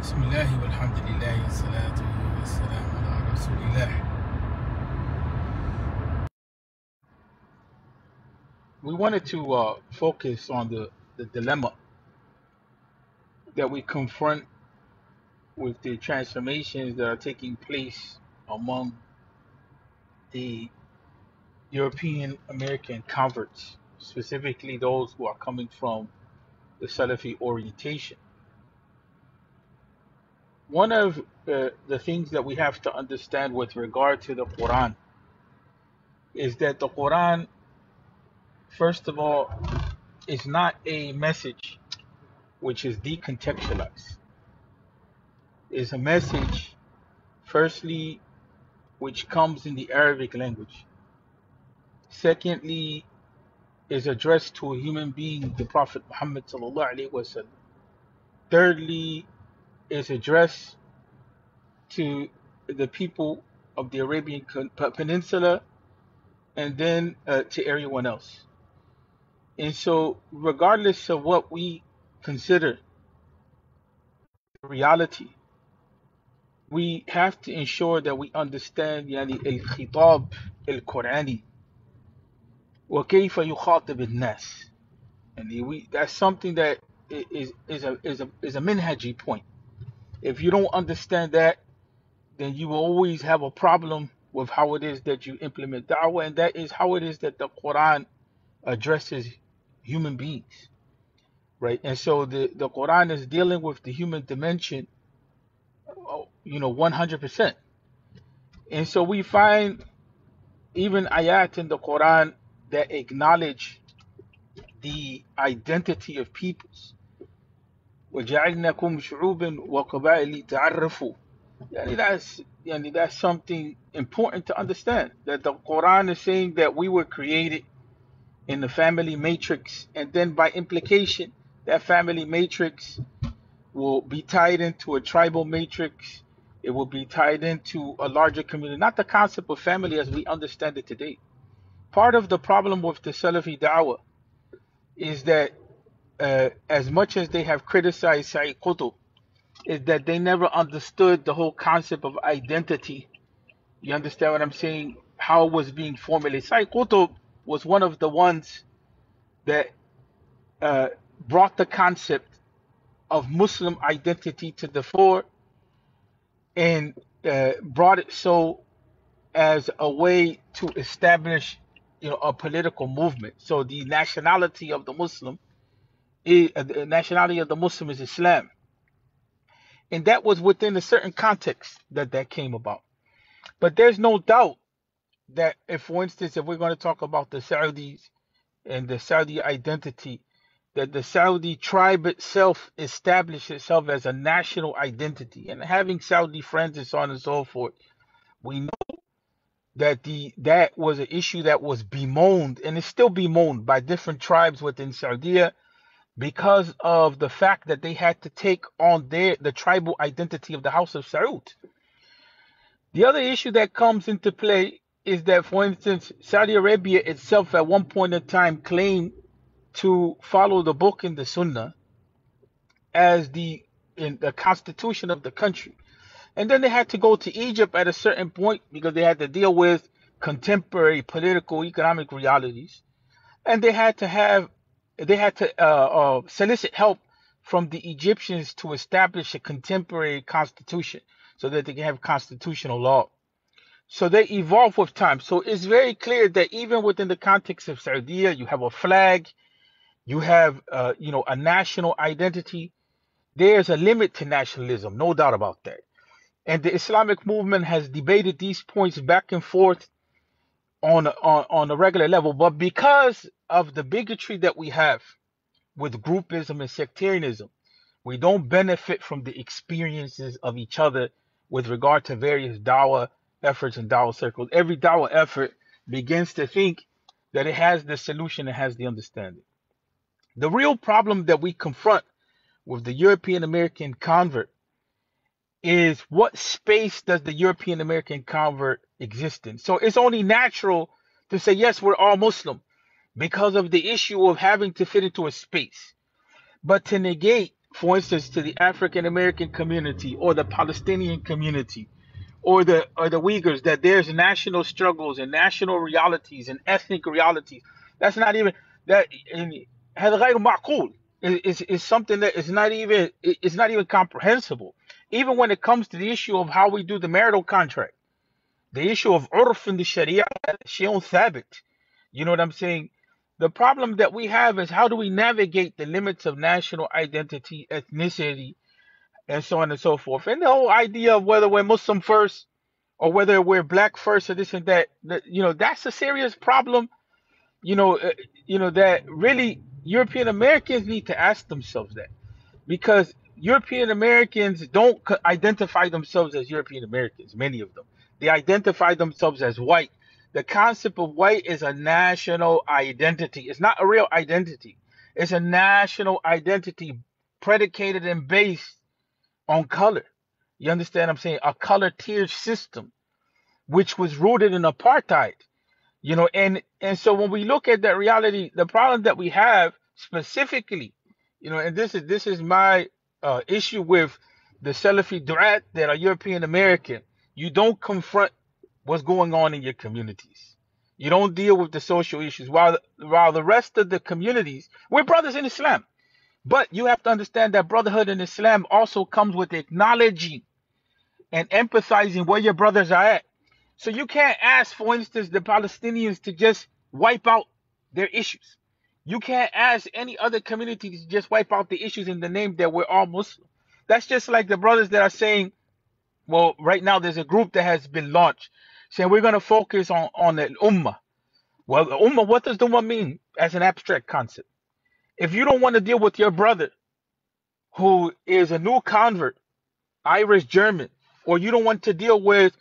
بسم الله والحمد لله والصلاة والسلام على رسول الله. We wanted to focus on the dilemma that we confront with the transformations that are taking place among the European American converts, specifically those who are coming from the Salafi orientation. One of the things that we have to understand with regard to the Quran is that the Quran, first of all, is not a message which is decontextualized. It's a message, firstly, which comes in the Arabic language. Secondly, is addressed to a human being, the Prophet Muhammad sallallahu alaihi wasallam. Thirdly, is addressed to the people of the Arabian Peninsula, and then to everyone else. And so, regardless of what we consider reality, we have to ensure that we understand يعني الخطاب القرآني وكيف يخاطب الناس. And that's something that is a minhaji point. If you don't understand that, then you will always have a problem with how it is that you implement da'wah, and that is how it is that the Quran addresses human beings, right? And so the Quran is dealing with the human dimension, 100%. And so we find even ayat in the Quran that acknowledge the identity of peoples. وَجَعَلْنَاكُمْ شُعُوبًا وَقَبَائِلِ تَعَرَّفُوا. That's something important to understand, that the Quran is saying that we were created in the family matrix, and then by implication, that family matrix will be tied into a tribal matrix. It will be tied into a larger community, not the concept of family as we understand it today. Part of the problem with the Salafi da'wah is that as much as they have criticized Sayyid Qutb, is that they never understood the whole concept of identity. You understand what I'm saying? How it was being formulated. Sayyid Qutb was one of the ones that brought the concept of Muslim identity to the fore, and brought it so as a way to establish a political movement. So the nationality of the Muslim is Islam, and that was within a certain context that came about. But there's no doubt that if we're going to talk about the Saudis and the Saudi identity, that the Saudi tribe itself established itself as a national identity, and having Saudi friends and so on and so forth, we know that that was an issue that was bemoaned, and is still bemoaned by different tribes within Saudi, because of the fact that they had to take on the tribal identity of the House of Saud. The other issue that comes into play is that, for instance, Saudi Arabia itself at one point in time claimed to follow the book and the Sunnah as in the constitution of the country. And then they had to go to Egypt at a certain point because they had to deal with contemporary political, economic realities. And they had to solicit help from the Egyptians to establish a contemporary constitution so that they can have constitutional law. So they evolve with time. So it's very clear that even within the context of Saudi, you have a flag, you have a national identity. There's a limit to nationalism, no doubt about that. And the Islamic movement has debated these points back and forth on a regular level. But because of the bigotry that we have with groupism and sectarianism, we don't benefit from the experiences of each other with regard to various dawah efforts and dawah circles. Every dawah effort begins to think that it has the solution, it has the understanding. The real problem that we confront with the European American convert is, what space does the European American convert exist in? So it's only natural to say, yes, we're all Muslim, because of the issue of having to fit into a space. But to negate for instance, to the African American community or the Palestinian community or the Uyghurs, that there's national struggles and national realities and ethnic realities. That's not even that. هذا غير معقول. Is something that is not even comprehensible. Even when it comes to the issue of how we do the marital contract, the issue of urf in the Sharia, شيء ثابت. You know what I'm saying? The problem that we have is how do we navigate the limits of national identity, ethnicity, and so on and so forth. And the whole idea of whether we're Muslim first or whether we're black first or this and that, that's a serious problem. That really European Americans need to ask themselves that, because European Americans don't identify themselves as European Americans. Many of them, they identify themselves as white. The concept of white is a national identity. It's not a real identity. It's a national identity predicated and based on color. You understand what I'm saying? A color tiered system, which was rooted in apartheid. And so when we look at that reality, the problem that we have specifically, and this is my issue with the Salafi Duaat that are European American. You don't confront what's going on in your communities. You don't deal with the social issues, while the rest of the communities, we're brothers in Islam. But you have to understand that brotherhood in Islam also comes with acknowledging and empathizing where your brothers are at. So you can't ask, for instance, the Palestinians to just wipe out their issues. You can't ask any other community to just wipe out the issues in the name that we're all Muslim. That's just like the brothers that are saying, well, right now there's a group that has been launched saying we're going to focus on the Ummah. Well, the Ummah, what does the Ummah mean as an abstract concept? If you don't want to deal with your brother who is a new convert, Irish German, or you don't want to deal with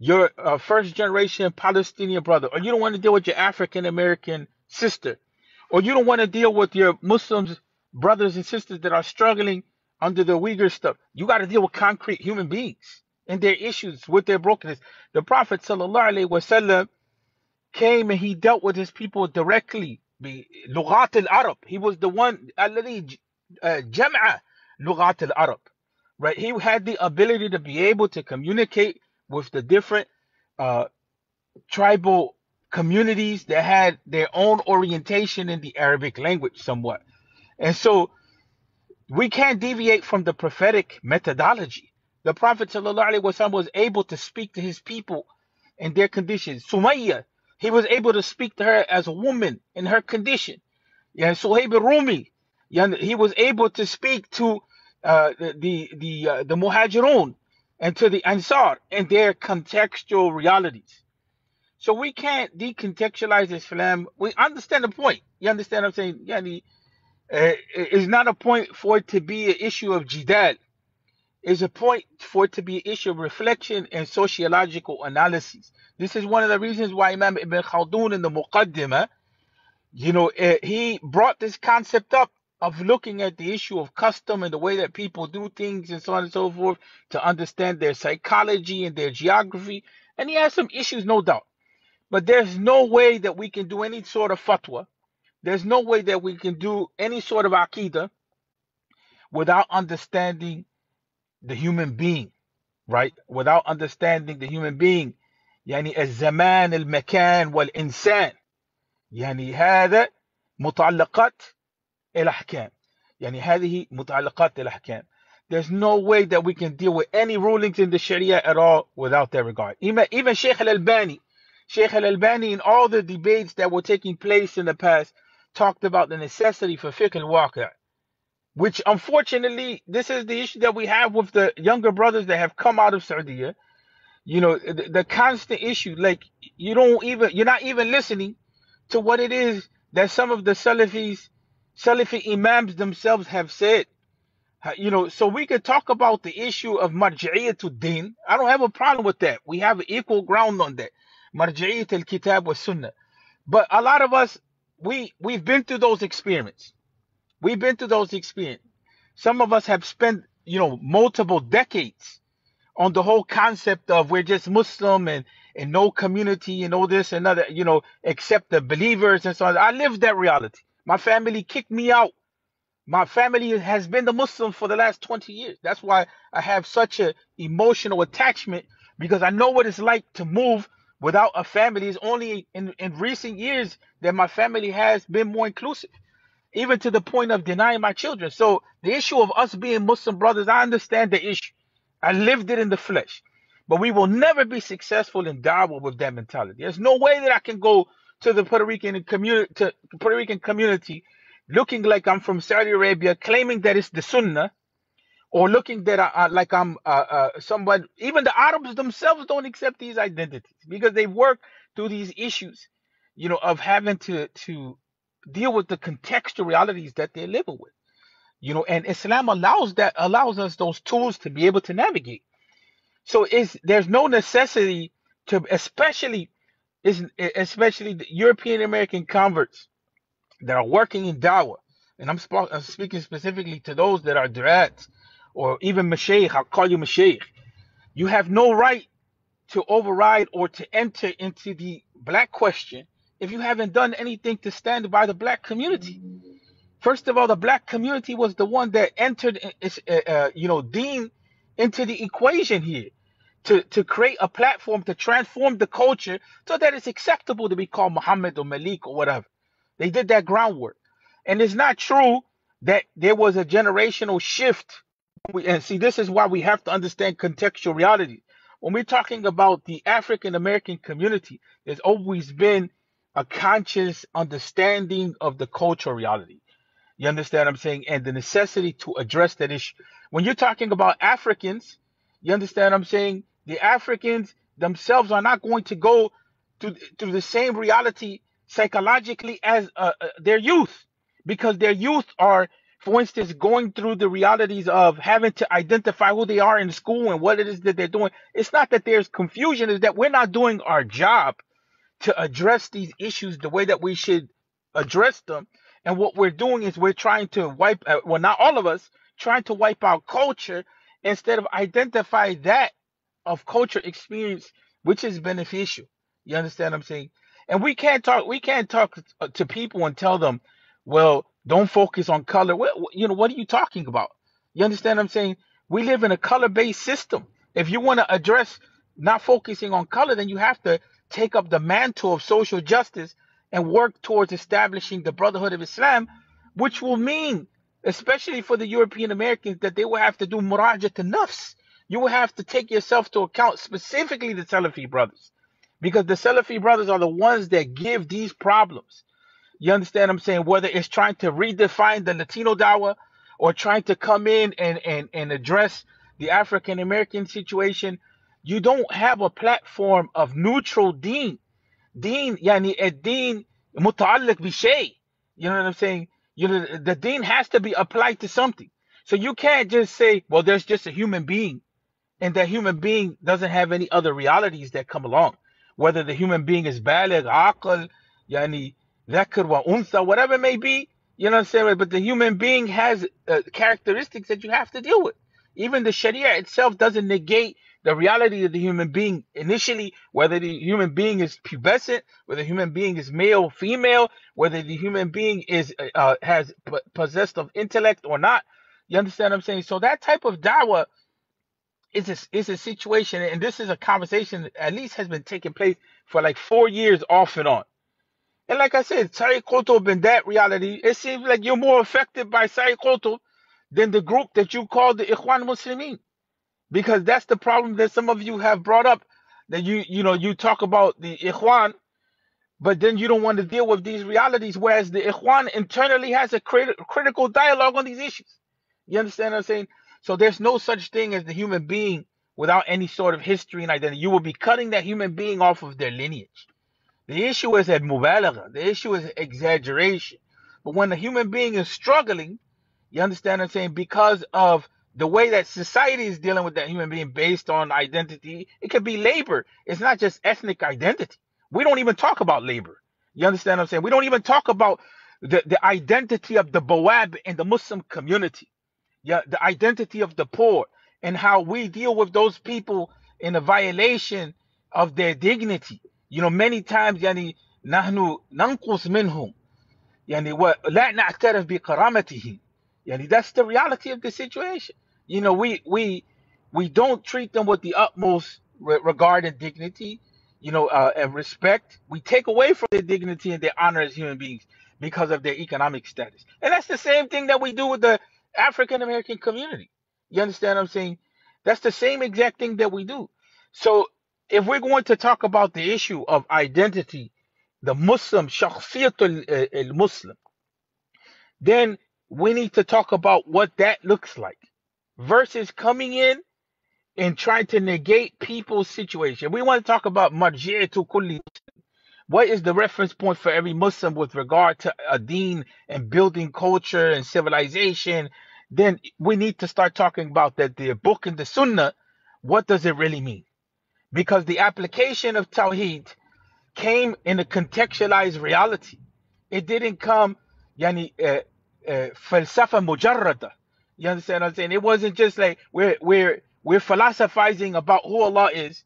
your first generation Palestinian brother, or you don't want to deal with your African American sister, or you don't want to deal with your Muslims brothers and sisters that are struggling under the Uyghur stuff, you got to deal with concrete human beings and their issues with their brokenness. The Prophet ﷺ came and he dealt with his people directly. لغات العرب. He was the one الذي جمع لغات العرب. Right? He had the ability to be able to communicate with the different tribal communities that had their own orientation in the Arabic language somewhat. And so we can't deviate from the prophetic methodology. The Prophet ﷺ was able to speak to his people in their conditions. Sumayya, he was able to speak to her as a woman in her condition. Suhaib al-Rumi, he was able to speak to the Muhajirun and to the Ansar and their contextual realities. So we can't decontextualize Islam. We understand the point. You understand what I'm saying? Yani, it's not a point for it to be an issue of jidal. It's a point for it to be an issue of reflection and sociological analysis. This is one of the reasons why Imam Ibn Khaldun in the Muqaddimah, he brought this concept up of looking at the issue of custom and the way that people do things and so on and so forth to understand their psychology and their geography. And he has some issues, no doubt. But there's no way that we can do any sort of fatwa. There's no way that we can do any sort of aqidah without understanding the human being, right? Without understanding the human being. يعني الزمان المكان والإنسان. يعني هذا متعلقات الأحكام. يعني هذه متعلقات الأحكام. There's no way that we can deal with any rulings in the Sharia at all without that regard. Even Sheikh al-Albani in all the debates that were taking place in the past talked about the necessity for fiqh al-waqi', which unfortunately this is the issue that we have with the younger brothers that have come out of Saudi. The constant issue, like you're not even listening to what it is that some of the Salafi Imams themselves have said. So we could talk about the issue of marji'iyatul din. I don't have a problem with that. We have equal ground on that. Marji'iyat al-kitab wa sunnah. But a lot of us, we've been through those experiments. Some of us have spent, multiple decades on the whole concept of we're just Muslim and no community and all this and other, except the believers and so on. I lived that reality. My family kicked me out My family has been the Muslim for the last 20 years. That's why I have such a emotional attachment, because I know what it's like to move without a family. It's only in recent years that my family has been more inclusive, even to the point of denying my children. So the issue of us being Muslim brothers, I understand the issue. I lived it in the flesh. But we will never be successful in Dawah with that mentality. There's no way that I can go to the Puerto Rican community looking like I'm from Saudi Arabia, claiming that it's the Sunnah, or looking that like I'm someone. Even the Arabs themselves don't accept these identities because they work through these issues, of having to deal with the contextual realities that they're living with. And Islam allows us those tools to be able to navigate. So there's no necessity to, especially the European American converts that are working in Dawah, and I'm speaking specifically to those that are Duaats or even Mashaykh. I'll call you Mashaykh. You have no right to override or to enter into the black question if you haven't done anything to stand by the black community. First of all, the black community was the one that entered, Deen into the equation here to create a platform to transform the culture so that it's acceptable to be called Muhammad or Malik or whatever. They did that groundwork. And it's not true that there was a generational shift. And see, this is why we have to understand contextual reality. When we're talking about the African American community, there's always been a conscious understanding of the cultural reality. You understand what I'm saying? And the necessity to address that issue. When you're talking about Africans, you understand what I'm saying? The Africans themselves are not going to go to the same reality psychologically as their youth, because their youth are, for instance, going through the realities of having to identify who they are in school and what it is that they're doing. It's not that there's confusion, it's that we're not doing our job to address these issues the way that we should address them. And what we're doing is we're trying to wipe, well, not all of us, trying to wipe out culture instead of identify that of culture experience which is beneficial. You understand what I'm saying? And we can't talk to people and tell them, well, don't focus on color. What are you talking about? You understand what I'm saying? We live in a color-based system. If you want to address not focusing on color, then you have to take up the mantle of social justice and work towards establishing the Brotherhood of Islam, which will mean, especially for the European Americans, that they will have to do murajat to nafs. You will have to take yourself to account, specifically the Salafi brothers, because the Salafi brothers are the ones that give these problems. You understand what I'm saying? Whether it's trying to redefine the Latino Dawah or trying to come in and address the African American situation, you don't have a platform of neutral deen. Deen, yani a deen muta'alliq bi shay. You know what I'm saying? The deen has to be applied to something. So you can't just say, well, there's just a human being, and that human being doesn't have any other realities that come along. Whether the human being is baligh, aql, yani dhakr wa untha, whatever it may be, you know what I'm saying? But the human being has characteristics that you have to deal with. Even the Sharia itself doesn't negate the reality of the human being initially, whether the human being is pubescent, whether the human being is male, female, whether the human being is has possessed of intellect or not. You understand what I'm saying? So that type of dawah is a situation, and this is a conversation that at least has been taking place for like 4 years off and on. And like I said, Sayyid Qutb in that reality, it seems like you're more affected by Sayyid Qutb than the group that you call the Ikhwan Muslimin. Because that's the problem that some of you have brought up, that you talk about the Ikhwan, but then you don't want to deal with these realities, whereas the Ikhwan internally has a critical dialogue on these issues. You understand what I'm saying? So there's no such thing as the human being without any sort of history and identity. You will be cutting that human being off of their lineage. The issue is at mubalagha. The issue is exaggeration. But when the human being is struggling, you understand what I'm saying, because of the way that society is dealing with that human being based on identity, it could be labor. It's not just ethnic identity. We don't even talk about labor. You understand what I'm saying? We don't even talk about the identity of the Bawab in the Muslim community. Yeah, the identity of the poor and how we deal with those people in a violation of their dignity. Many times, يعني نحن ننقص منهم يعني ولا نعترف بكرامتهم. Yani that's the reality of the situation. You know, we don't treat them with the utmost regard and dignity, and respect. We take away from their dignity and their honor as human beings because of their economic status. And that's the same thing that we do with the African American community. You understand what I'm saying? That's the same exact thing that we do. So if we're going to talk about the issue of identity, the Muslim, shakhsiyatul al-Muslim, then we need to talk about what that looks like versus coming in and trying to negate people's situation. We want to talk about marji'atu kulli. What is the reference point for every Muslim with regard to a deen and building culture and civilization? Then we need to start talking about that the book and the sunnah. What does it really mean? Because the application of Tawheed came in a contextualized reality. It didn't come yani falsafa mujarrada. You understand what I'm saying? It wasn't just like we're philosophizing about who Allah is,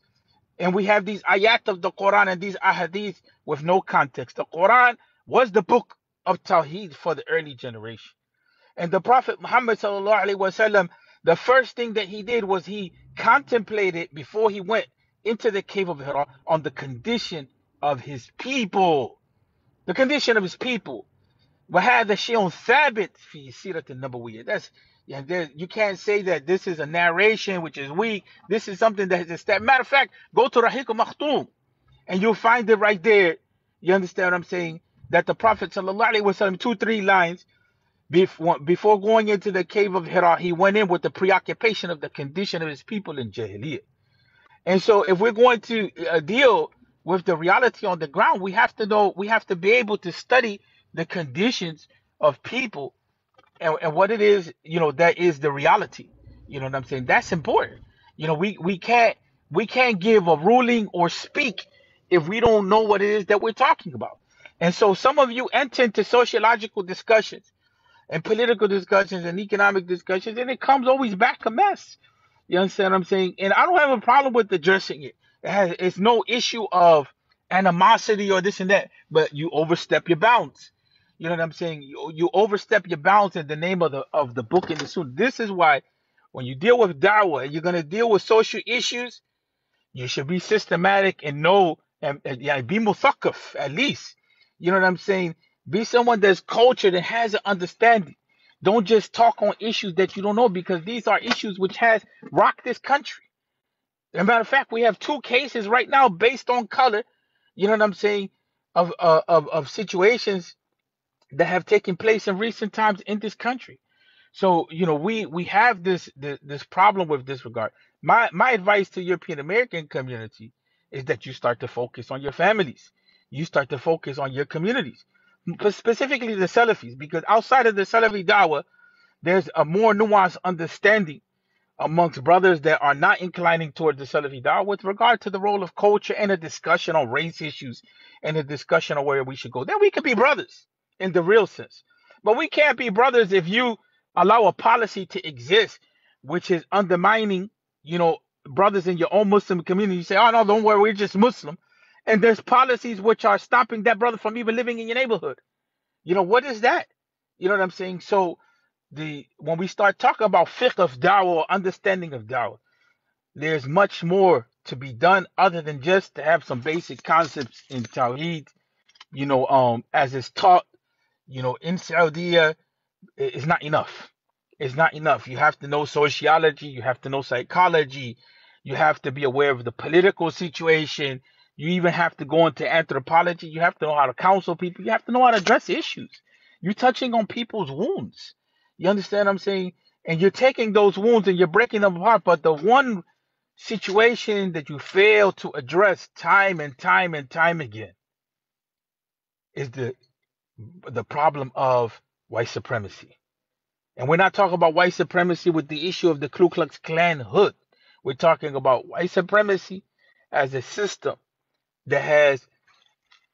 and we have these ayat of the Quran and these ahadith with no context. The Quran was the book of Tawheed for the early generation. And the Prophet Muhammad sallallahu alaihi wasallam, the first thing that he did was he contemplated before he went into the cave of Hira on the condition of his people. The condition of his people. وهذا شيء ثابت في سيرة النبوية. That's you can't say that this is a narration which is weak. This is something that is a step. Matter of fact, go to Rahiq al-Makhtoum and you'll find it right there. You understand what I'm saying? That the Prophet sallallahu alaihi wasallam, 2-3 lines before going into the cave of Hira, he went in with the preoccupation of the condition of his people in Jahiliyyah. And so if we're going to deal with the reality on the ground, we have to be able to study the conditions of people and what it is, that is the reality. You know what I'm saying? That's important. We can't give a ruling or speak if we don't know what it is that we're talking about. And so some of you enter into sociological discussions and political discussions and economic discussions, and it comes always back a mess. You understand what I'm saying? And I don't have a problem with addressing it. It's no issue of animosity or this and that, but you overstep your bounds. You know what I'm saying? You overstep your bounds in the name of the book and the sunnah. This is why when you deal with da'wah, you're going to deal with social issues, you should be systematic and know and yeah, be muthaqaf at least. You know what I'm saying? Be someone that's cultured and has an understanding. Don't just talk on issues that you don't know, because these are issues which has rocked this country. As a matter of fact, we have 2 cases right now based on color. You know what I'm saying? Of situations that have taken place in recent times in this country. So we have this problem with this regard. My advice to European American community is that you start to focus on your families. You start to focus on your communities, but specifically the Salafis, because outside of the Salafi Dawah, there's a more nuanced understanding amongst brothers that are not inclining towards the Salafi Dawah with regard to the role of culture and a discussion on race issues and a discussion on where we should go. Then we could be brothers in the real sense. But we can't be brothers if you allow a policy to exist which is undermining, brothers in your own Muslim community. You say, oh no, don't worry, we're just Muslim. And there's policies which are stopping that brother from even living in your neighborhood. What is that? You know what I'm saying? So when we start talking about fiqh of da'wah or understanding of da'wah, there's much more to be done other than just to have some basic concepts in Tawheed, as it's taught, in Saudi. It's not enough. It's not enough. You have to know sociology, you have to know psychology, you have to be aware of the political situation, you even have to go into anthropology, you have to know how to counsel people, you have to know how to address issues. You're touching on people's wounds. You understand what I'm saying? And you're taking those wounds and you're breaking them apart, but the one situation that you fail to address time and time and time again is the problem of white supremacy. And we're not talking about white supremacy with the issue of the Ku Klux Klan hood. We're talking about white supremacy as a system that has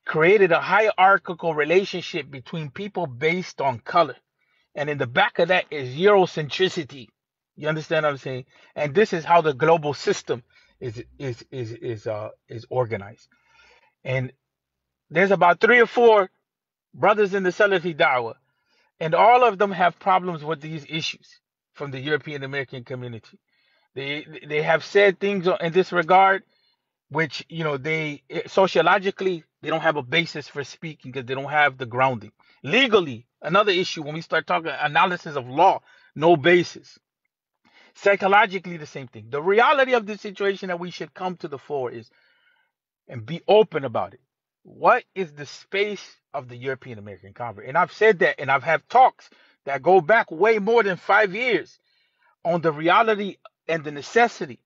created a hierarchical relationship between people based on color. And in the back of that is Eurocentricity. You understand what I'm saying? And this is how the global system is organized. And there's about 3 or 4 brothers in the Salafi Dawah. And all of them have problems with these issues from the European American community. They have said things in this regard, which they sociologically they don't have a basis for speaking because they don't have the grounding. Legally, another issue when we start talking analysis of law, no basis. Psychologically, the same thing. The reality of the situation that we should come to the fore is and be open about it. What is the space of the European American Conference? And I've said that, and I've had talks that go back way more than 5 years on the reality and the necessity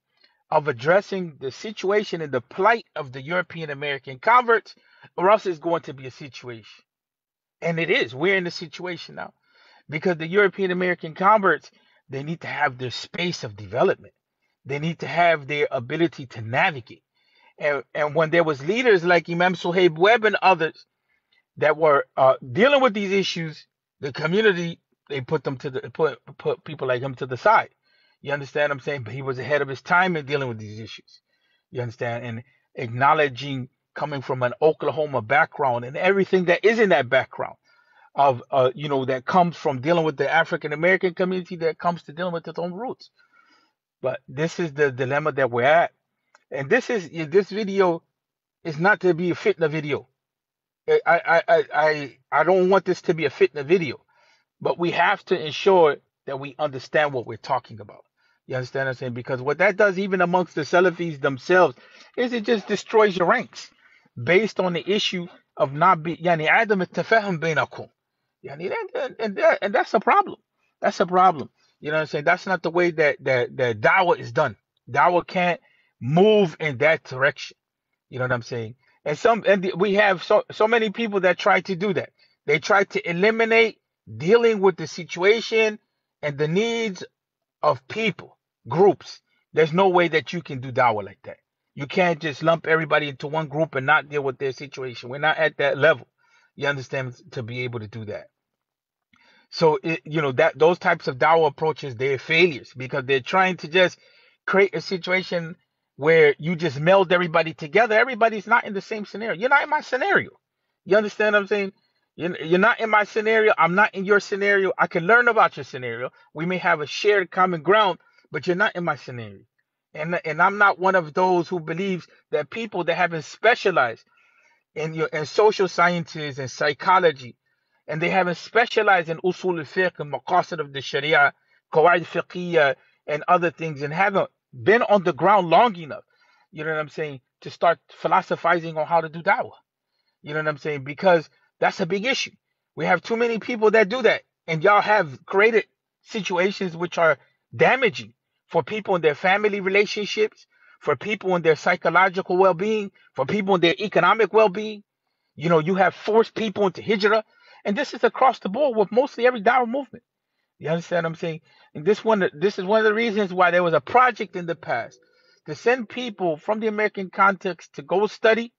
of addressing the situation and the plight of the European American converts, or else it's going to be a situation. And it is. We're in the situation now because the European American converts, they need to have their space of development. They need to have their ability to navigate. And when there was leaders like Imam Suhaib Webb and others that were dealing with these issues, the community, they put them to the put people like him to the side. You understand what I'm saying? But he was ahead of his time in dealing with these issues. You understand? And acknowledging coming from an Oklahoma background and everything that is in that background of that comes from dealing with the African American community, that comes to dealing with its own roots. But this is the dilemma that we're at. And this video is not to be a fitna video. I don't want this to be a fitna video, but we have to ensure that we understand what we're talking about. You understand what I'm saying? Because what that does, even amongst the Salafis themselves, is it just destroys your ranks based on the issue of not be yani adam التفاهم بينكم. Yani and that's a problem. That's a problem. You know what I'm saying? That's not the way that Dawah is done. Dawah can't move in that direction. You know what I'm saying? And we have so many people that try to do that. They try to eliminate dealing with the situation and the needs of people, groups. There's no way that you can do dawah like that. You can't just lump everybody into one group and not deal with their situation. We're not at that level. You understand, to be able to do that. So that those types of dawah approaches, they're failures because they're trying to just create a situation where you just meld everybody together. Everybody's not in the same scenario. You're not in my scenario. You understand what I'm saying? You're not in my scenario. I'm not in your scenario. I can learn about your scenario. We may have a shared common ground, but you're not in my scenario. And I'm not one of those who believes that people that haven't specialized in social sciences and psychology, and they haven't specialized in usul al-fiqh and maqasid of the sharia, qawaid fiqhiyya and other things, and haven't been on the ground long enough, you know what I'm saying, to start philosophizing on how to do da'wah. You know what I'm saying? Because that's a big issue. We have too many people that do that, and y'all have created situations which are damaging for people in their family relationships, for people in their psychological well-being, for people in their economic well-being. You have forced people into hijrah, and this is across the board with mostly every dawah movement. You understand what I'm saying? And this is one of the reasons why there was a project in the past to send people from the American context to go study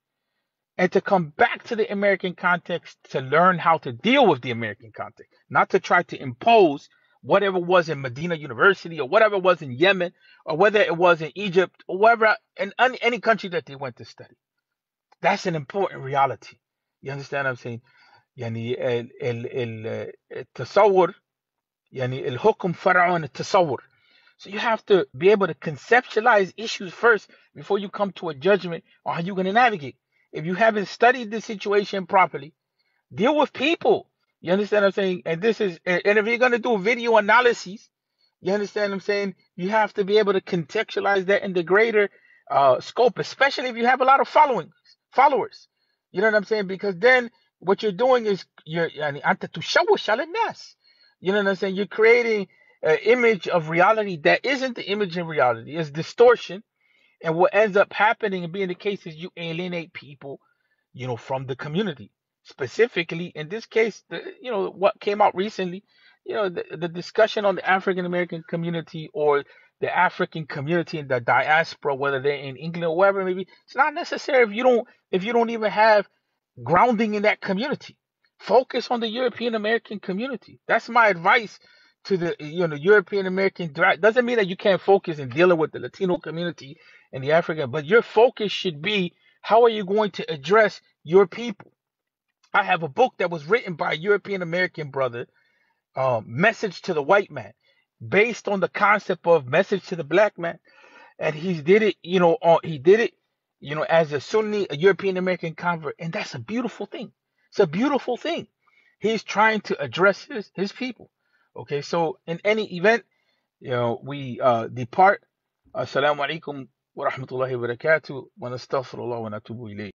and to come back to the American context to learn how to deal with the American context, not to try to impose whatever was in Medina University or whatever was in Yemen or whether it was in Egypt or wherever in any country that they went to study. That's an important reality. You understand what I'm saying? يعني التصور يعني الحكم فرع عن التصور. So you have to be able to conceptualize issues first before you come to a judgment on how you're going to navigate. If you haven't studied the situation properly, deal with people. You understand what I'm saying? And if you're going to do video analyses, you understand what I'm saying? You have to be able to contextualize that in the greater scope, especially if you have a lot of followers. You know what I'm saying? Because then what you're doing is أنت تشوش على الناس. You know what I'm saying? You're creating an image of reality that isn't the image in reality. It's distortion. And what ends up happening and being the case is you alienate people, from the community. Specifically, in this case, what came out recently, the discussion on the African American community or the African community in the diaspora, whether they're in England or wherever it may be, it's not necessary if you don't even have grounding in that community. Focus on the European American community. That's my advice to the European American. Doesn't mean that you can't focus in dealing with the Latino community and the African, but your focus should be how are you going to address your people. I have a book that was written by a European American brother message to the white man based on the concept of message to the black man. And he did it, he did it, as a Sunni, a European American convert. And that's a beautiful thing. It's a beautiful thing. He's trying to address his people. Okay, so in any event, we depart. Assalamu alaikum wa rahmatullahi wa barakatuh. Wa nastaghfirullah wa natubu ilayh.